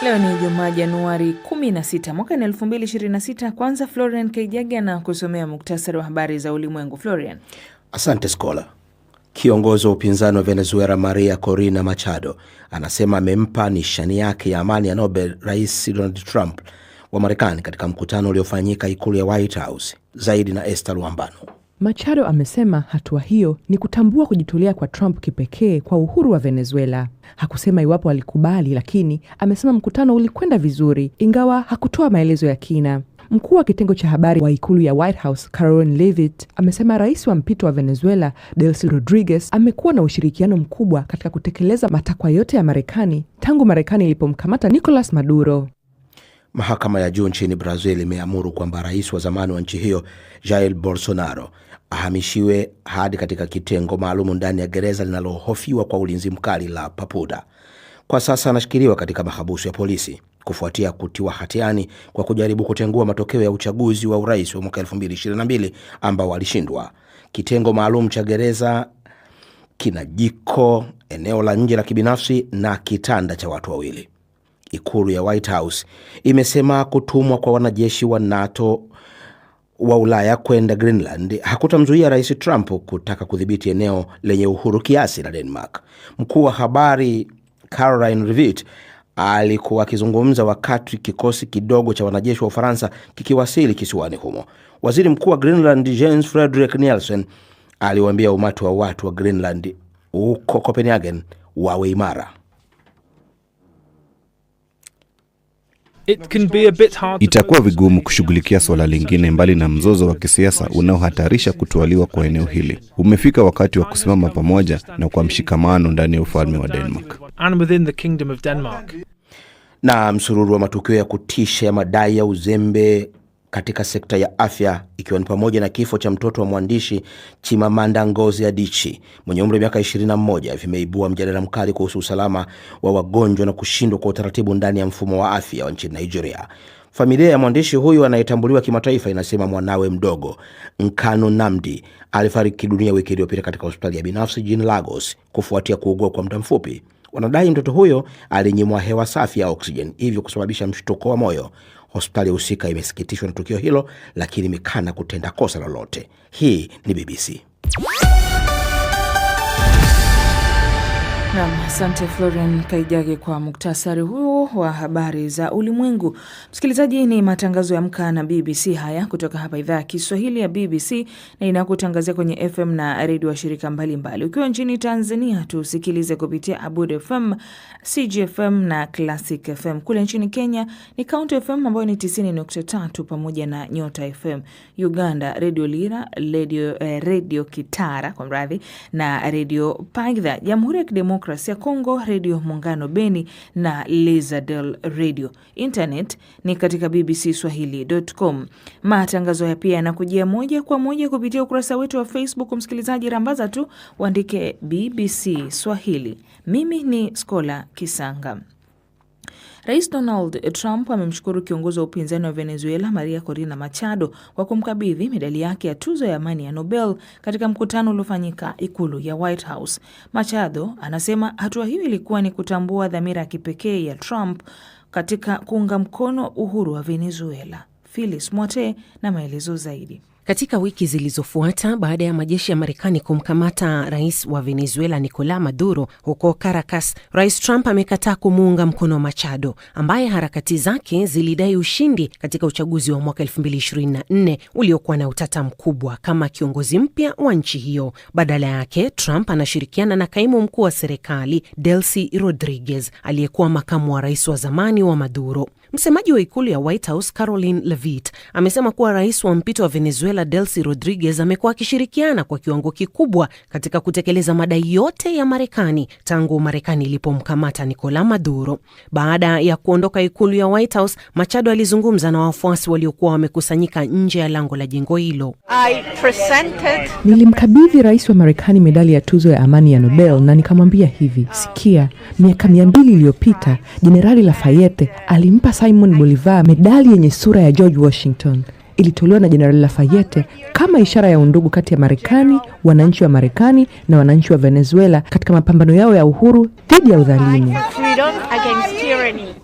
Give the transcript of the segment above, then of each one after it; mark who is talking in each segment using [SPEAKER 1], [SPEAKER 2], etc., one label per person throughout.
[SPEAKER 1] Leo ni Ijumaa Januari 16 mwaka 2026. Kwanza Florian Kaijage na kusomea muktasari wa habari za ulimwengu. Florian.
[SPEAKER 2] Asante Skola. Kiongozi wa upinzani wa Venezuela Maria Corina Machado anasema amempa nishani yake ya amani ya Nobel Rais Donald Trump wa Marekani katika mkutano uliofanyika ikulu ya White House. Zaidi na Esther Luambano.
[SPEAKER 3] Machado amesema hatua hiyo ni kutambua kujitolea kwa Trump kipekee kwa uhuru wa Venezuela. Hakusema iwapo alikubali, lakini amesema mkutano ulikwenda vizuri, ingawa hakutoa maelezo ya kina. Mkuu wa kitengo cha habari wa ikulu ya White House, Caroline Leavitt, amesema rais wa mpito wa Venezuela, Delcy Rodriguez, amekuwa na ushirikiano mkubwa katika kutekeleza matakwa yote ya Marekani tangu Marekani ilipomkamata Nicolas Maduro.
[SPEAKER 2] Mahakama ya juu nchini Brazil imeamuru kwamba rais wa zamani wa nchi hiyo, Jair Bolsonaro, ahamishiwe hadi katika kitengo maalum ndani ya gereza linalohofiwa kwa ulinzi mkali la Papuda. Kwa sasa anashikiliwa katika mahabusu ya polisi kufuatia kutiwa hatiani kwa kujaribu kutengua matokeo ya uchaguzi wa urais wa mwaka 2022 ambao walishindwa. Kitengo maalum cha gereza kina jiko, eneo la nje la kibinafsi na kitanda cha watu wawili. Ikulu ya White House imesema kutumwa kwa wanajeshi wa NATO wa Ulaya kwenda Greenland hakutamzuia Rais Trump kutaka kudhibiti eneo lenye uhuru kiasi la Denmark. Mkuu wa habari Caroline Leavitt alikuwa akizungumza wakati kikosi kidogo cha wanajeshi wa Ufaransa kikiwasili kisiwani humo. Waziri Mkuu wa Greenland Jens Frederik Nielsen aliwaambia umati wa watu wa Greenland huko Copenhagen wawe imara.
[SPEAKER 4] Itakuwa vigumu kushughulikia swala lingine mbali na mzozo wa kisiasa unaohatarisha kutwaliwa kwa eneo hili. Umefika wakati wa kusimama pamoja na kwa mshikamano ndani ya ufalme wa Denmark.
[SPEAKER 2] Na msururu wa matukio ya kutisha ya madai ya uzembe katika sekta ya afya, ikiwa ni pamoja na kifo cha mtoto wa mwandishi Chimamanda Ngozi Adichie mwenye umri wa miaka 21, vimeibua mjadala mkali kuhusu usalama wa wagonjwa na kushindwa kwa utaratibu ndani ya mfumo wa afya wa nchini Nigeria. Familia ya mwandishi huyu anayetambuliwa kimataifa inasema mwanawe mdogo Nkanu Nnamdi alifariki dunia wiki iliyopita katika hospitali ya binafsi jijini Lagos kufuatia kuugua kwa muda mfupi. Wanadai mtoto huyo alinyimwa hewa safi ya oxygen, hivyo kusababisha mshtuko wa moyo. Hospitali husika imesikitishwa na tukio hilo, lakini imekana kutenda kosa lolote. Hii ni BBC.
[SPEAKER 1] Asante Florian Kaijage kwa muktasari huo wa habari za ulimwengu. Msikilizaji, ni matangazo ya Amka na BBC haya kutoka hapa idhaa ya Kiswahili ya BBC, na inakutangazia kwenye FM na redio wa shirika mbalimbali. Ukiwa nchini Tanzania tusikilize kupitia Abud FM, CGFM na Classic FM. Kule nchini Kenya ni Count FM ambayo ni 90.3 pamoja na Nyota FM. Uganda Radio Lira, Radio Kitara kwa mradhi, na Radio Paidha. Jamhuri ya Kidemokrasia ya Kongo Radio Muungano Beni na Lizadel Radio. Internet ni katika bbcswahili.com. Matangazo ya pia yanakujia moja kwa moja kupitia ukurasa wetu wa Facebook. Msikilizaji, rambaza tu uandike BBC Swahili. Mimi ni Skola Kisanga. Rais Donald Trump amemshukuru kiongozi wa upinzani wa Venezuela Maria Corina Machado kwa kumkabidhi medali yake ya tuzo ya amani ya Nobel katika mkutano uliofanyika ikulu ya White House. Machado anasema hatua hiyo ilikuwa ni kutambua dhamira ya kipekee ya Trump katika kuunga mkono uhuru wa Venezuela. Phyllis Mwote na maelezo zaidi.
[SPEAKER 5] Katika wiki zilizofuata baada ya majeshi ya Marekani kumkamata rais wa Venezuela Nicolas Maduro huko Caracas, Rais Trump amekataa kumuunga mkono Machado ambaye harakati zake zilidai ushindi katika uchaguzi wa mwaka 2024 uliokuwa na utata mkubwa kama kiongozi mpya wa nchi hiyo. Badala yake, Trump anashirikiana na kaimu mkuu wa serikali Delcy Rodriguez aliyekuwa makamu wa rais wa zamani wa Maduro. Msemaji wa ikulu ya White House Caroline Leavitt amesema kuwa rais wa mpito wa Venezuela Delcy Rodriguez amekuwa akishirikiana kwa kiwango kikubwa katika kutekeleza madai yote ya Marekani tangu Marekani ilipomkamata Nicolas Maduro. Baada ya kuondoka ikulu ya White House, Machado alizungumza na wafuasi waliokuwa wamekusanyika nje ya lango la jengo hilo.
[SPEAKER 3] Nilimkabidhi rais wa Marekani medali ya tuzo ya amani ya Nobel na nikamwambia hivi: sikia, miaka 200 iliyopita Jenerali Lafayette alimpa Simon Bolivar medali yenye sura ya George Washington. ilitolewa na Jenerali Lafayette kama ishara ya undugu kati ya Marekani, wananchi wa Marekani na wananchi wa Venezuela katika mapambano yao ya uhuru dhidi ya udhalimu.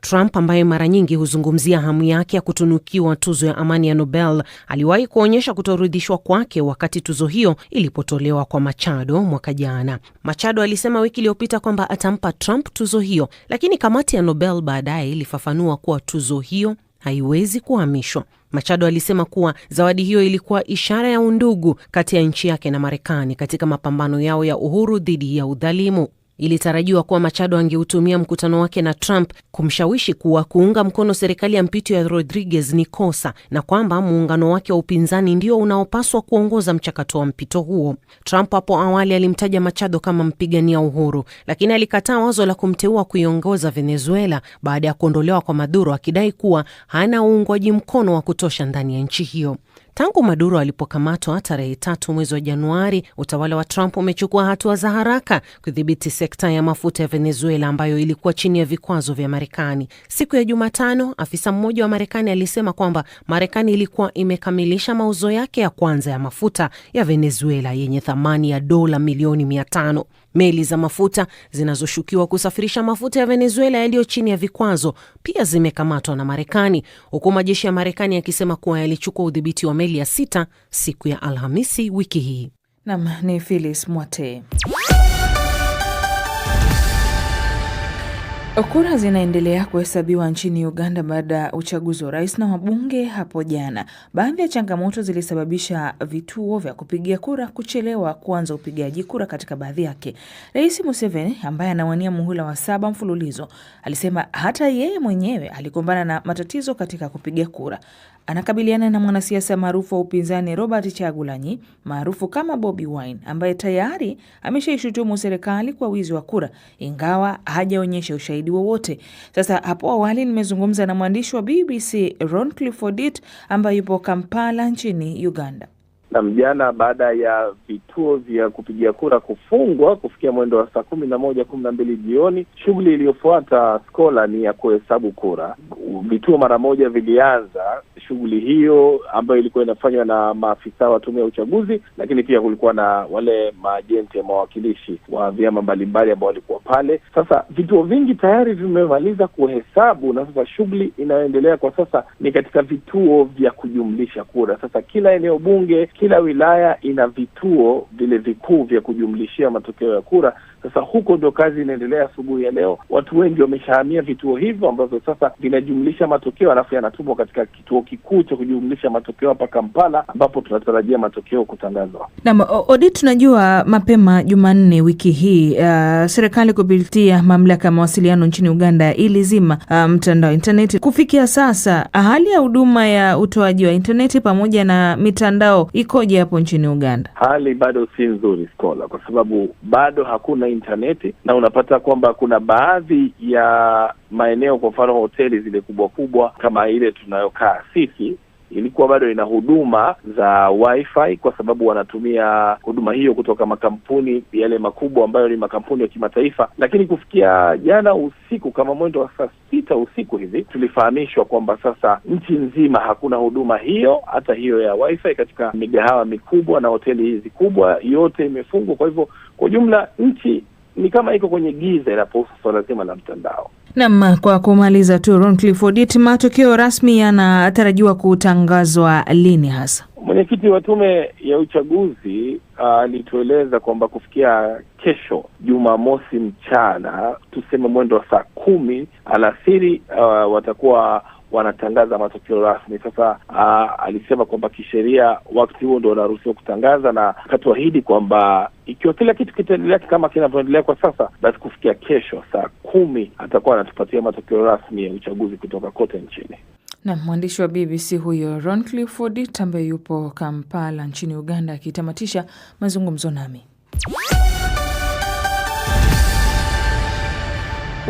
[SPEAKER 5] Trump, ambaye mara nyingi huzungumzia hamu yake ya kutunukiwa tuzo ya amani ya Nobel, aliwahi kuonyesha kutoridhishwa kwake wakati tuzo hiyo ilipotolewa kwa Machado mwaka jana. Machado alisema wiki iliyopita kwamba atampa Trump tuzo hiyo, lakini kamati ya Nobel baadaye ilifafanua kuwa tuzo hiyo haiwezi kuhamishwa. Machado alisema kuwa zawadi hiyo ilikuwa ishara ya undugu kati ya nchi yake na Marekani katika mapambano yao ya uhuru dhidi ya udhalimu. Ilitarajiwa kuwa Machado angeutumia mkutano wake na Trump kumshawishi kuwa kuunga mkono serikali ya mpito ya Rodriguez ni kosa na kwamba muungano wake wa upinzani ndio unaopaswa kuongoza mchakato wa mpito huo. Trump hapo awali alimtaja Machado kama mpigania uhuru, lakini alikataa wazo la kumteua kuiongoza Venezuela baada ya kuondolewa kwa Maduro, akidai kuwa hana uungwaji mkono wa kutosha ndani ya nchi hiyo. Tangu Maduro alipokamatwa tarehe 3 mwezi wa Januari, utawala wa Trump umechukua hatua za haraka kudhibiti sekta ya mafuta ya Venezuela ambayo ilikuwa chini ya vikwazo vya Marekani. Siku ya Jumatano, afisa mmoja wa Marekani alisema kwamba Marekani ilikuwa imekamilisha mauzo yake ya kwanza ya mafuta ya Venezuela yenye thamani ya dola milioni 500. Meli za mafuta zinazoshukiwa kusafirisha mafuta ya Venezuela yaliyo chini ya vikwazo pia zimekamatwa na Marekani, huku majeshi ya Marekani yakisema kuwa yalichukua udhibiti wa meli ya 6 siku ya Alhamisi wiki hii.
[SPEAKER 1] Naam, ni Phyllis Mwate. Kura zinaendelea kuhesabiwa nchini Uganda baada ya uchaguzi wa rais na wabunge hapo jana. Baadhi ya changamoto zilisababisha vituo vya kupigia kura kuchelewa kuanza upigaji kura katika baadhi yake. Rais Museveni, ambaye anawania muhula wa 7 mfululizo, alisema hata yeye mwenyewe alikumbana na matatizo katika kupiga kura. Anakabiliana na mwanasiasa maarufu wa upinzani Robert Kyagulanyi, maarufu kama Bobi Wine, ambaye tayari ameshaishutumu serikali kwa wizi wa kura, ingawa hajaonyesha ushahidi wowote. Sasa hapo awali nimezungumza na mwandishi wa BBC Ron Clifford ambaye yupo Kampala nchini Uganda.
[SPEAKER 6] Na mjana, baada ya vituo vya kupigia kura kufungwa kufikia mwendo wa saa 11:12 jioni, shughuli iliyofuata Skola ni ya kuhesabu kura. Vituo mara moja vilianza shughuli hiyo ambayo ilikuwa inafanywa na maafisa wa tume ya uchaguzi, lakini pia kulikuwa na wale maajenti ya mawakilishi wa vyama mbalimbali ambao walikuwa pale. Sasa vituo vingi tayari vimemaliza kuhesabu, na sasa shughuli inayoendelea kwa sasa ni katika vituo vya kujumlisha kura. Sasa kila eneo bunge, kila wilaya ina vituo vile vikuu vya kujumlishia matokeo ya kura. Sasa huko ndio kazi inaendelea asubuhi ya leo. Watu wengi wameshahamia vituo hivyo ambavyo sasa vinajumlisha matokeo, alafu yanatumwa katika kituo kikuu cha kujumlisha matokeo hapa Kampala, ambapo tunatarajia matokeo kutangazwa.
[SPEAKER 1] Na Odi, tunajua mapema Jumanne wiki hii serikali kupitia mamlaka ya mawasiliano nchini Uganda ilizima mtandao internet. Kufikia sasa hali ya huduma ya utoaji wa internet pamoja na mitandao ikoje hapo nchini Uganda?
[SPEAKER 6] Hali bado si nzuri, Skola, kwa sababu bado hakuna interneti, na unapata kwamba kuna baadhi ya maeneo, kwa mfano hoteli zile kubwa kubwa kama ile tunayokaa sisi, ilikuwa bado ina huduma za wifi kwa sababu wanatumia huduma hiyo kutoka makampuni yale makubwa ambayo ni makampuni ya kimataifa. Lakini kufikia jana usiku kama mwendo wa saa 6 usiku hivi, tulifahamishwa kwamba sasa nchi nzima hakuna huduma hiyo, hata hiyo ya wifi katika migahawa mikubwa na hoteli hizi kubwa, yote imefungwa. Kwa hivyo kwa jumla nchi ni kama iko kwenye giza inapohusu swala zima la mtandao.
[SPEAKER 1] Naam, kwa kumaliza tu Ron Clifford, matokeo rasmi yanatarajiwa kutangazwa lini hasa?
[SPEAKER 6] Mwenyekiti wa tume ya uchaguzi alitueleza kwamba kufikia kesho Jumamosi mchana, tuseme mwendo wa saa 10 alasiri, watakuwa wanatangaza matokeo rasmi. Sasa alisema kwamba kisheria wakati huo ndio wanaruhusiwa kutangaza, na akatuahidi kwamba ikiwa kila kitu kitaendelea kama kinavyoendelea kwa sasa, basi kufikia kesho saa 10 atakuwa anatupatia matokeo rasmi ya uchaguzi kutoka kote nchini.
[SPEAKER 1] Na mwandishi wa BBC huyo Ron Clifford ambaye yupo Kampala nchini Uganda akitamatisha mazungumzo nami.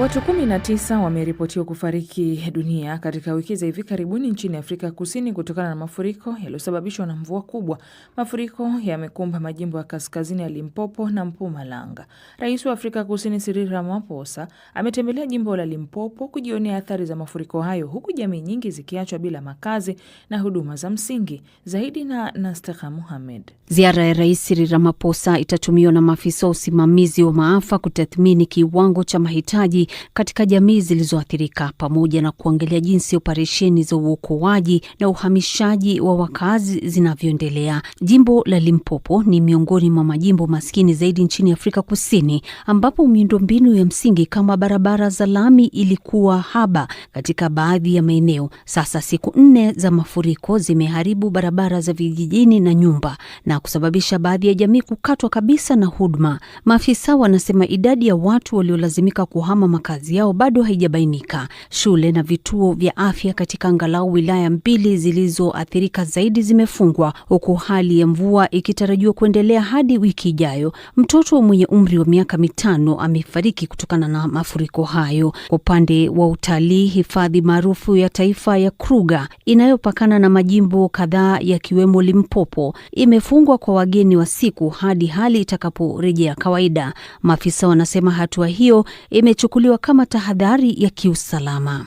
[SPEAKER 1] Watu 19 wameripotiwa kufariki dunia katika wiki za hivi karibuni nchini Afrika Kusini kutokana na mafuriko yaliyosababishwa na mvua kubwa. Mafuriko yamekumba majimbo ya kaskazini ya Limpopo na Mpumalanga. Rais wa Afrika Kusini Cyril Ramaphosa ametembelea jimbo la Limpopo kujionea athari za mafuriko hayo, huku jamii nyingi zikiachwa bila makazi na huduma za msingi. Zaidi na Nasteha Mohamed.
[SPEAKER 7] Ziara ya Rais Cyril Ramaphosa itatumiwa na maafisa wa usimamizi wa maafa kutathmini kiwango cha mahitaji katika jamii zilizoathirika pamoja na kuangalia jinsi operesheni za uokoaji na uhamishaji wa wakazi zinavyoendelea. Jimbo la Limpopo ni miongoni mwa majimbo maskini zaidi nchini Afrika Kusini, ambapo miundombinu ya msingi kama barabara za lami ilikuwa haba katika baadhi ya maeneo. Sasa siku 4 za mafuriko zimeharibu barabara za vijijini na nyumba na kusababisha baadhi ya jamii kukatwa kabisa na huduma. Maafisa wanasema idadi ya watu waliolazimika kuhama makazi yao bado haijabainika. Shule na vituo vya afya katika angalau wilaya 2 zilizoathirika zaidi zimefungwa, huku hali ya mvua ikitarajiwa kuendelea hadi wiki ijayo. Mtoto mwenye umri wa miaka 5 amefariki kutokana na mafuriko hayo. Kwa upande wa utalii, hifadhi maarufu ya taifa ya Kruger inayopakana na majimbo kadhaa yakiwemo Limpopo imefungwa kwa wageni wa siku hadi hali itakaporejea kawaida. Maafisa wanasema hatua hiyo imechukuliwa kama tahadhari ya kiusalama.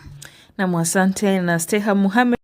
[SPEAKER 1] Na asante Nasteha Mohamed.